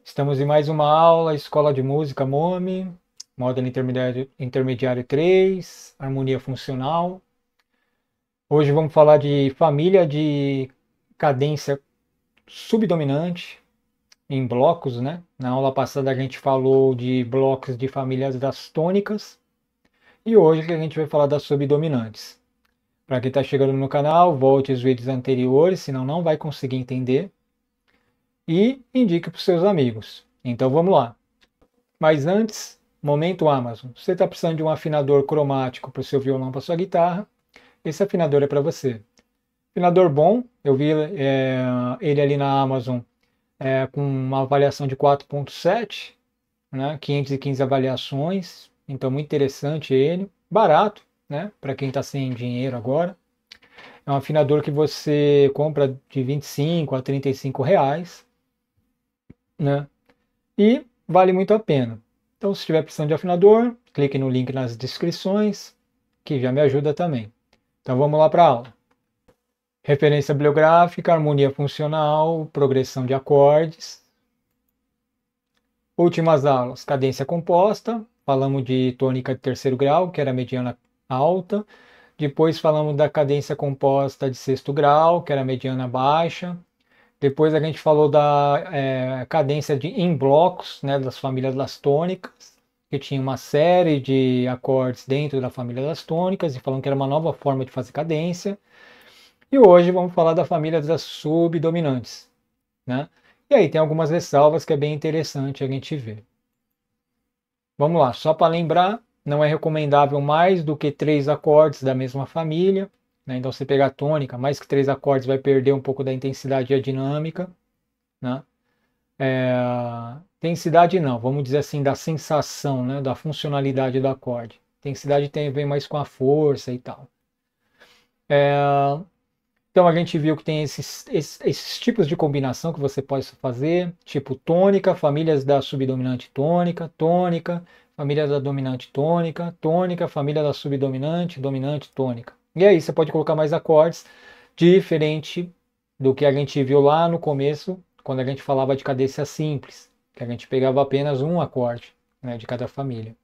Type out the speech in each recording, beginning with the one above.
Estamos em mais uma aula, Escola de Música MOME, Módulo Intermediário 3, Harmonia Funcional. Hoje vamos falar de família de cadência subdominante em blocos, né? Na aula passada a gente falou de blocos de famílias das tônicas e hoje a gente vai falar das subdominantes. Para quem está chegando no canal, volte os vídeos anteriores, senão não vai conseguir entender. E indique para os seus amigos. Então vamos lá. Mas antes, momento Amazon. Você está precisando de um afinador cromático para o seu violão, para sua guitarra? Esse afinador é para você. Afinador bom, eu vi ele ali na Amazon com uma avaliação de 4.7, né, 515 avaliações, então muito interessante ele. Barato, né, para quem está sem dinheiro agora. É um afinador que você compra de 25 a 35 reais, né, e vale muito a pena. Então, se estiver precisando de afinador, clique no link nas descrições, que já me ajuda também. Então, vamos lá para a aula. Referência bibliográfica, harmonia funcional, progressão de acordes. Últimas aulas, cadência composta. Falamos de tônica de terceiro grau, que era mediana alta. Depois falamos da cadência composta de sexto grau, que era mediana baixa. Depois a gente falou da cadência em blocos, né, das famílias das tônicas, que tinha uma série de acordes dentro da família das tônicas, e falando que era uma nova forma de fazer cadência. E hoje vamos falar da família das subdominantes, né? E aí tem algumas ressalvas que é bem interessante a gente ver. Vamos lá, só para lembrar, não é recomendável mais do que 3 acordes da mesma família, né? Então, você pegar a tônica, mais que 3 acordes vai perder um pouco da intensidade e a dinâmica, né? Intensidade não, vamos dizer assim, da sensação, né? Da funcionalidade do acorde. Intensidade tem a ver mais com a força e tal. Então a gente viu que tem esses tipos de combinação que você pode fazer, tipo tônica, famílias da subdominante tônica, tônica, família da dominante tônica, tônica, família da subdominante, dominante tônica. E aí você pode colocar mais acordes, diferente do que a gente viu lá no começo, quando a gente falava de cadência simples, que a gente pegava apenas um acorde, né, de cada família.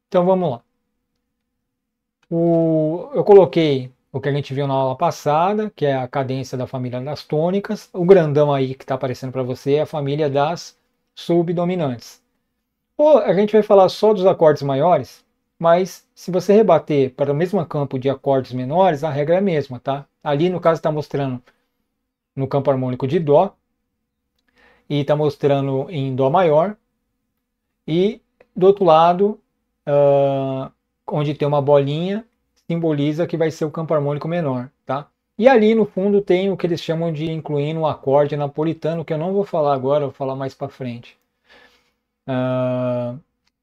Então vamos lá. Eu coloquei o que a gente viu na aula passada, que é a cadência da família das tônicas. O grandão aí que está aparecendo para você é a família das subdominantes. Ou a gente vai falar só dos acordes maiores, mas se você rebater para o mesmo campo de acordes menores, a regra é a mesma, tá? Ali no caso está mostrando no campo harmônico de Dó, e está mostrando em Dó maior, e do outro lado, onde tem uma bolinha, simboliza que vai ser o campo harmônico menor, tá? E ali no fundo tem o que eles chamam de incluindo um acorde napolitano, que eu não vou falar agora, vou falar mais para frente.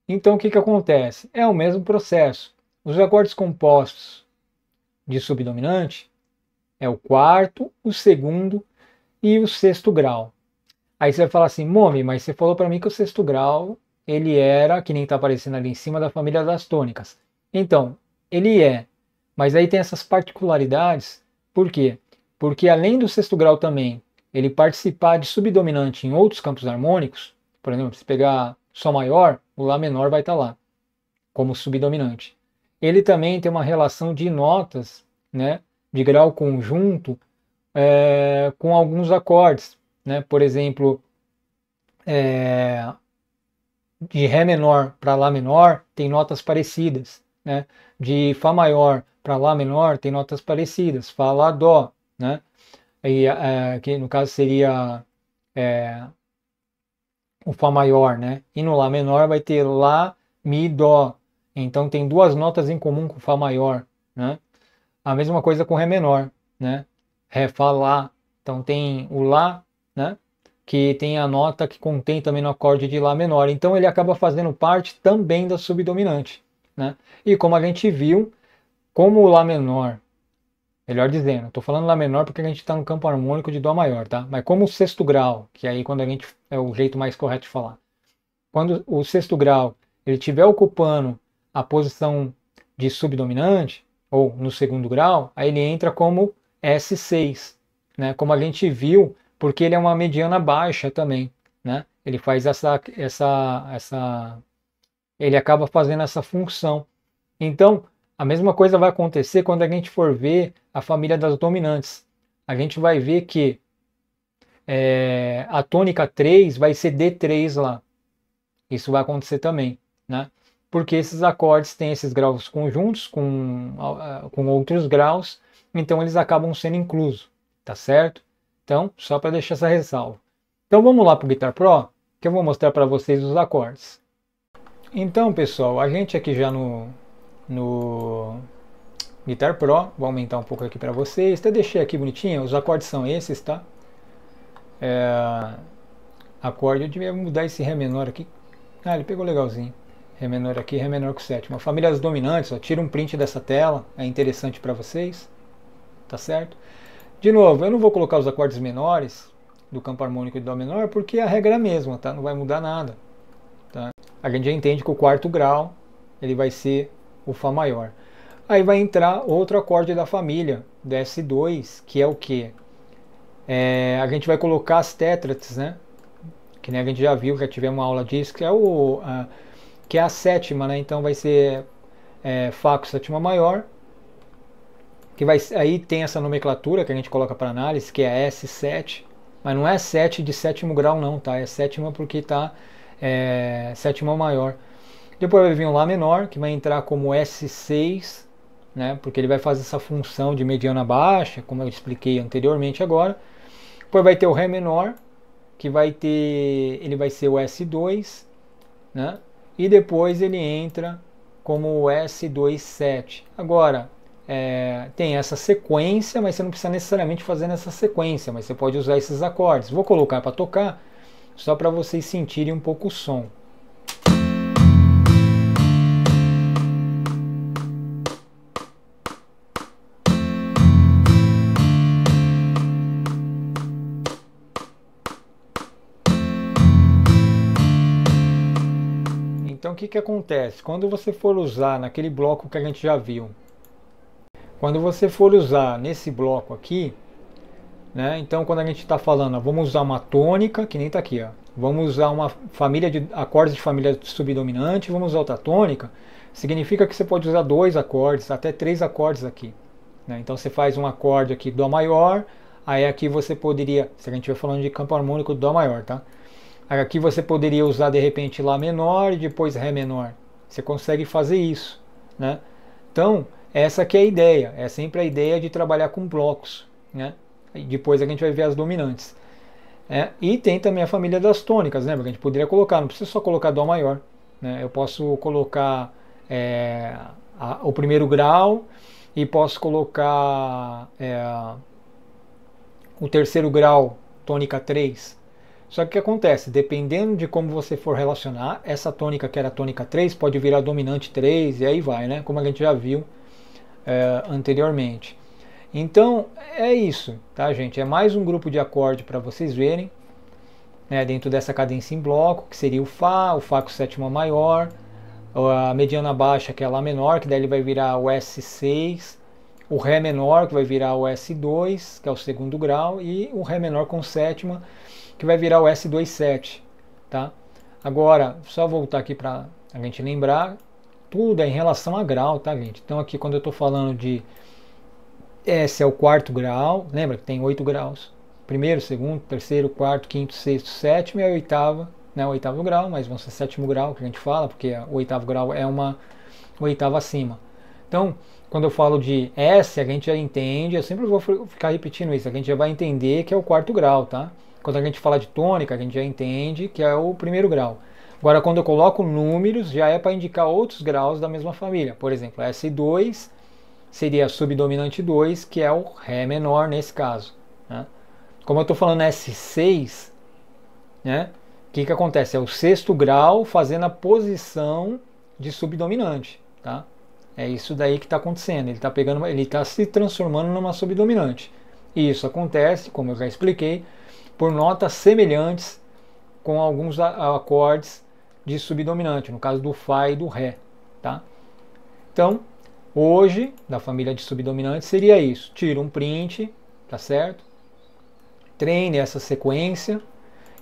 Então o que acontece? É o mesmo processo. Os acordes compostos de subdominante é o quarto, o segundo e o sexto grau. Aí você vai falar assim, Momi, mas você falou para mim que o sexto grau ele era, que nem está aparecendo ali em cima, da família das tônicas. Então, ele é, mas aí tem essas particularidades. Por quê? Porque além do sexto grau também, ele participar de subdominante em outros campos harmônicos, por exemplo, se pegar Sol maior, o Lá menor vai estar lá, como subdominante. Ele também tem uma relação de notas, né, de grau conjunto, com alguns acordes, né? Por exemplo, de Ré menor para Lá menor tem notas parecidas, né? De Fá maior para Lá menor tem notas parecidas, Fá, Lá, Dó, né? E, que no caso seria o Fá maior, né? E no Lá menor vai ter Lá, Mi, Dó. Então tem duas notas em comum com o Fá maior, né? A mesma coisa com Ré menor, né? Ré, Fá, Lá. Então tem o Lá, né? Que tem a nota que contém também no acorde de Lá menor. Então ele acaba fazendo parte também da subdominante, né? E como a gente viu, como o Lá menor, melhor dizendo, estou falando Lá menor porque a gente está no campo harmônico de Dó maior, tá? Mas como o sexto grau, que aí quando a gente é o jeito mais correto de falar, quando o sexto grau ele estiver ocupando a posição de subdominante, ou no segundo grau, aí ele entra como S6, né? Como a gente viu, porque ele é uma mediana baixa também. né? Ele faz ele acaba fazendo essa função. Então, a mesma coisa vai acontecer quando a gente for ver a família das dominantes. A gente vai ver que a tônica 3 vai ser D3 lá. Isso vai acontecer também, né? Porque esses acordes têm esses graus conjuntos com outros graus, então eles acabam sendo inclusos, tá certo? Então, só para deixar essa ressalva. Então vamos lá para o Guitar Pro, que eu vou mostrar para vocês os acordes. Então, pessoal, a gente aqui já no Guitar Pro, vou aumentar um pouco aqui para vocês, até deixei aqui bonitinho, os acordes são esses, tá? Acorde, eu devia mudar esse Ré menor aqui. Ah, ele pegou legalzinho. Ré menor aqui, Ré menor com sétima. Famílias dominantes, ó, tira um print dessa tela, é interessante para vocês, tá certo? De novo, eu não vou colocar os acordes menores do campo harmônico de Dó menor, porque a regra é a mesma, tá? Não vai mudar nada, tá? A gente já entende que o quarto grau, ele vai ser o Fá maior. Aí vai entrar outro acorde da família, do S2, que é o quê? A gente vai colocar as tétrates, né? Que nem a gente já viu, já tivemos uma aula disso, que é a sétima, né? Então vai ser Fá com sétima maior, que aí tem essa nomenclatura que a gente coloca para análise, que é S7, mas não é 7 de sétimo grau não, tá? É sétima porque está sétima maior. Depois vai vir um Lá menor, que vai entrar como S6, né? Porque ele vai fazer essa função de mediana baixa, como eu expliquei anteriormente agora. Depois vai ter o Ré menor, que ele vai ser o S2, né? E depois ele entra como o S2,7. Agora, tem essa sequência, mas você não precisa necessariamente fazer nessa sequência, mas você pode usar esses acordes. Vou colocar para tocar, só para vocês sentirem um pouco o som. Então o que acontece? Quando você for usar naquele bloco que a gente já viu, quando você for usar nesse bloco aqui, né? Então quando a gente está falando, vamos usar uma tônica, que nem está aqui, ó, vamos usar uma família de acordes de família subdominante, vamos usar outra tônica, significa que você pode usar 2 acordes, até 3 acordes aqui, né? Então você faz um acorde aqui Dó maior, aí aqui você poderia, se a gente estiver falando de campo harmônico Dó maior, tá? Aqui você poderia usar de repente Lá menor e depois Ré menor. Você consegue fazer isso, né? Então, essa aqui é a ideia. É sempre a ideia de trabalhar com blocos, né? E depois a gente vai ver as dominantes. E tem também a família das tônicas, né? Porque a gente poderia colocar, não precisa só colocar Dó maior, né? Eu posso colocar o primeiro grau e posso colocar o terceiro grau, tônica 3. Só que o que acontece? Dependendo de como você for relacionar, essa tônica que era tônica 3 pode virar dominante 3 e aí vai, né? Como a gente já viu anteriormente. Então é isso, tá, gente? É mais um grupo de acorde para vocês verem, né, dentro dessa cadência em bloco, que seria o Fá com sétima maior, a mediana baixa, que é a Lá menor, que daí ele vai virar o S6, o Ré menor, que vai virar o S2, que é o segundo grau, e o Ré menor com sétima, que vai virar o S2,7, tá? Agora, só voltar aqui para a gente lembrar, tudo é em relação a grau, tá, gente? Então aqui quando eu estou falando de S é o quarto grau, lembra que tem 8 graus. Primeiro, segundo, terceiro, quarto, quinto, sexto, sétimo e a oitava, né, o oitavo grau, mas vão ser sétimo grau que a gente fala, porque o oitavo grau é uma oitava acima. Então, quando eu falo de S, a gente já entende, eu sempre vou ficar repetindo isso, a gente já vai entender que é o quarto grau, tá? Quando a gente fala de tônica, a gente já entende que é o primeiro grau. Agora, quando eu coloco números, já é para indicar outros graus da mesma família. Por exemplo, S2 seria subdominante 2, que é o Ré menor nesse caso, né? Como eu estou falando S6, né? O que acontece? É o sexto grau fazendo a posição de subdominante, tá? É isso daí que está acontecendo. Ele está se transformando numa subdominante. E isso acontece, como eu já expliquei, por notas semelhantes com alguns acordes de subdominante, no caso do Fá e do Ré, tá? Então, hoje, da família de subdominantes, seria isso. Tira um print, tá certo? Treine essa sequência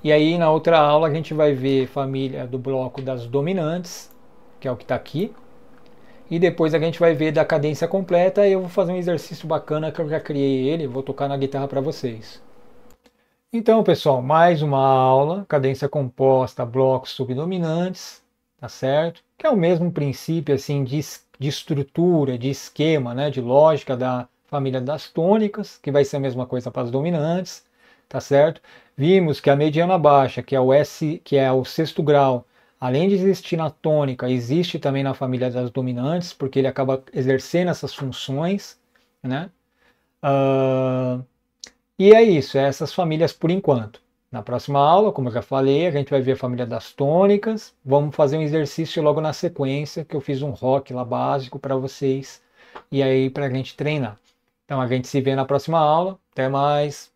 E aí na outra aula a gente vai ver família do bloco das dominantes, que é o que está aqui. E depois a gente vai ver da cadência completa e eu vou fazer um exercício bacana que eu já criei ele, vou tocar na guitarra para vocês. Então, pessoal, mais uma aula, cadência composta, blocos subdominantes, tá certo? Que é o mesmo princípio assim de estrutura, de esquema, né, de lógica da família das tônicas, que vai ser a mesma coisa para as dominantes, tá certo? Vimos que a mediana baixa, que é o S, que é o sexto grau, além de existir na tônica, existe também na família das dominantes, porque ele acaba exercendo essas funções, né? Uh, e é isso, é essas famílias por enquanto. Na próxima aula, como eu já falei, a gente vai ver a família das tônicas. Vamos fazer um exercício logo na sequência, que eu fiz um rock lá básico para vocês, e aí para a gente treinar. Então a gente se vê na próxima aula. Até mais!